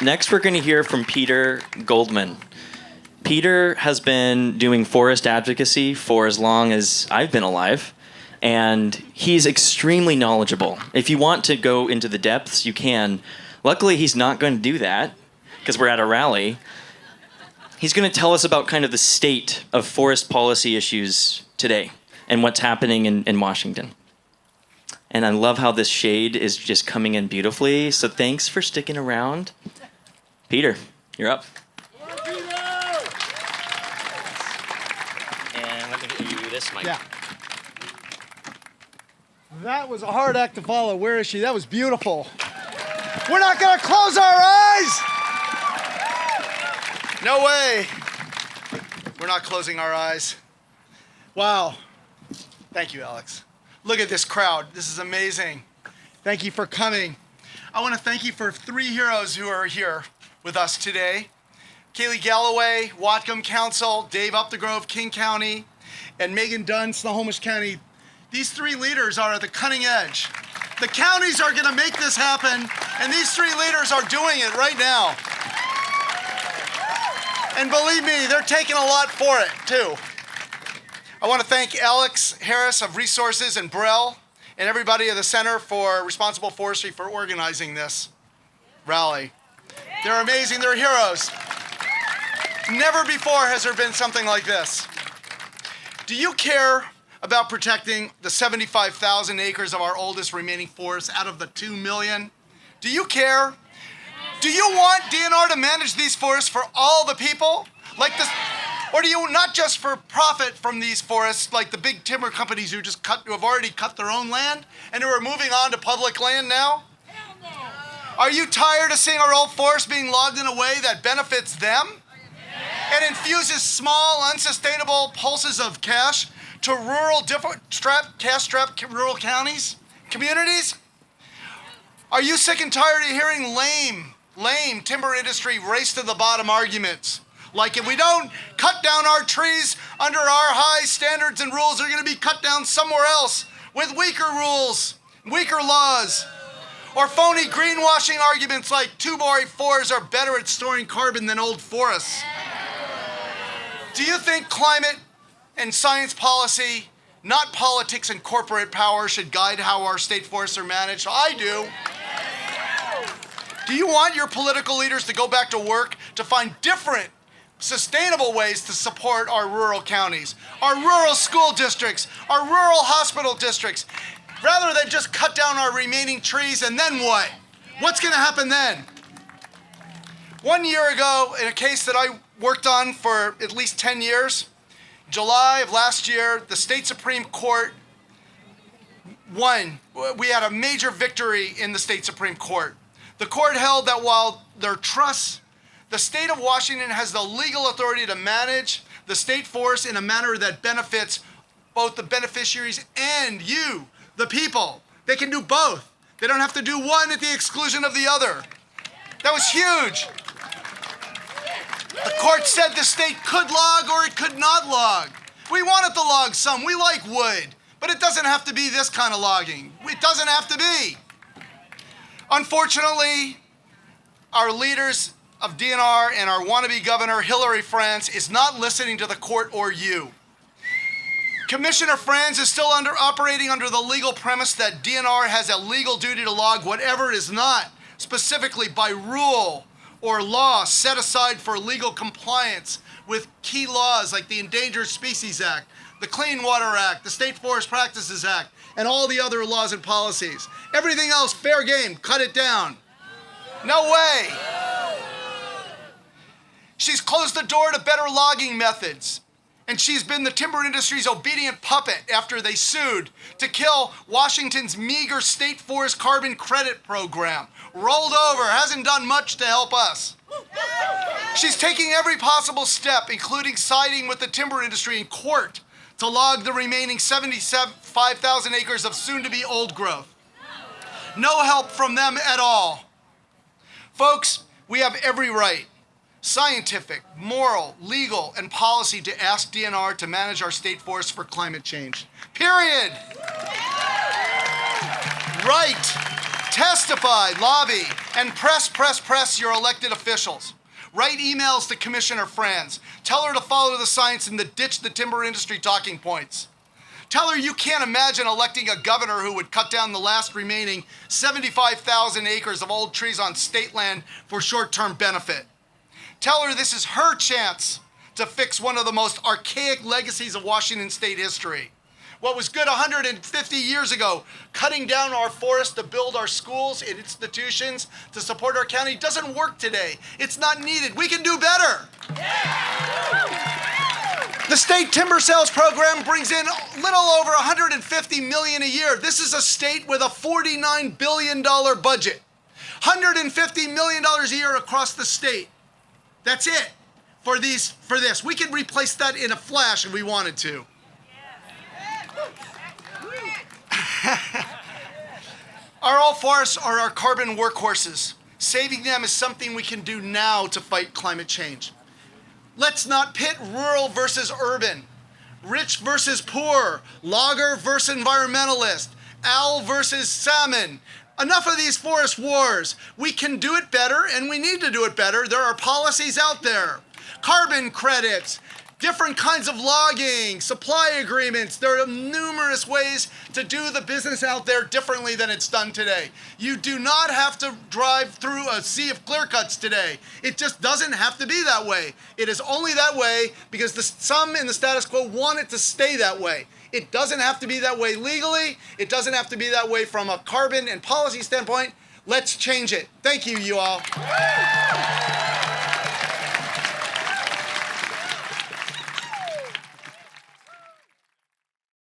Next, we're going to hear from Peter Goldman. Peter has been doing forest advocacy for as long as I've been alive, and he's extremely knowledgeable. If you want to go into the depths, you can. Luckily, he's not going to do that because we're at a rally. He's going to tell us about kind of the state of forest policy issues today and what's happening in Washington. And I love how this shade is just coming in beautifully, so thanks for sticking around. Peter, you're up. And let me get you this mic. Yeah. That was a hard act to follow. Where is she? That was beautiful. We're not going to close our eyes! No way. We're not closing our eyes. Wow. Thank you, Alex. Look at this crowd. This is amazing. Thank you for coming. I want to thank you for 3 heroes who are here with us today. Kaylee Galloway, Whatcom Council, Dave Upthegrove, King County, and Megan Dunn, Snohomish County. These 3 leaders are at the cutting edge. The counties are going to make this happen, and these 3 leaders are doing it right now. And believe me, they're taking a lot for it, too. I want to thank Alex Harris of Resources and Burrell and everybody at the Center for Responsible Forestry for organizing this rally. They're amazing. They're heroes. Never before has there been something like this. Do you care about protecting the 75,000 acres of our oldest remaining forests out of the 2 million? Do you care? Do you want DNR to manage these forests for all the people? Like this, or do you not just for profit from these forests, like the big timber companies who have already cut their own land and who are moving on to public land now? Are you tired of seeing our old forests being logged in a way that benefits them and infuses small, unsustainable pulses of cash to rural, cash-strapped rural communities? Are you sick and tired of hearing lame timber industry race to the bottom arguments? Like, if we don't cut down our trees under our high standards and rules, they're going to be cut down somewhere else with weaker rules, weaker laws. Or phony greenwashing arguments like 2x4s are better at storing carbon than old forests. Do you think climate and science policy, not politics and corporate power, should guide how our state forests are managed? I do. Do you want your political leaders to go back to work to find different, sustainable ways to support our rural counties, our rural school districts, our rural hospital districts, rather than just cut down our remaining trees and then what? What's going to happen then? 1 year ago, in a case that I worked on for at least 10 years, July of last year, the state Supreme Court won. We had a major victory in the state Supreme Court. The court held that while their trusts, the state of Washington has the legal authority to manage the state forest in a manner that benefits both the beneficiaries and you, the people. They can do both. They don't have to do one at the exclusion of the other. That was huge. The court said the state could log or it could not log. We wanted to log some. We like wood, but it doesn't have to be this kind of logging. It doesn't have to be. Unfortunately, our leaders of DNR and our wannabe governor, Hillary Franz, is not listening to the court or you. Commissioner Franz is still operating under the legal premise that DNR has a legal duty to log whatever is not specifically by rule or law set aside for legal compliance with key laws like the Endangered Species Act, the Clean Water Act, the State Forest Practices Act, and all the other laws and policies. Everything else, fair game, cut it down. No way. She's closed the door to better logging methods, and she's been the timber industry's obedient puppet after they sued to kill Washington's meager state forest carbon credit program. Rolled over, hasn't done much to help us. She's taking every possible step, including siding with the timber industry in court to log the remaining 75,000 acres of soon-to-be old growth. No help from them at all. Folks, we have every right, scientific, moral, legal, and policy to ask DNR to manage our state forests for climate change. Period. Right Testify, lobby, and press your elected officials. Write emails to Commissioner Franz. Tell her to follow the science and to ditch the timber industry talking points. Tell her you can't imagine electing a governor who would cut down the last remaining 75,000 acres of old trees on state land for short-term benefit. Tell her this is her chance to fix one of the most archaic legacies of Washington state history. What was good 150 years ago, cutting down our forests to build our schools and institutions to support our county, doesn't work today. It's not needed. We can do better. The state timber sales program brings in a little over $150 million a year. This is a state with a $49 billion budget. $150 million a year across the state. That's it for this. We could replace that in a flash if we wanted to. Our all forests are our carbon workhorses. Saving them is something we can do now to fight climate change. Let's not pit rural versus urban, rich versus poor, logger versus environmentalist, owl versus salmon. Enough of these forest wars. We can do it better, and we need to do it better. There are policies out there. Carbon credits, different kinds of logging, supply agreements. There are numerous ways to do the business out there differently than it's done today. You do not have to drive through a sea of clear cuts today. It just doesn't have to be that way. It is only that way because some in the status quo want it to stay that way. It doesn't have to be that way legally. It doesn't have to be that way from a carbon and policy standpoint. Let's change it. Thank you, you all.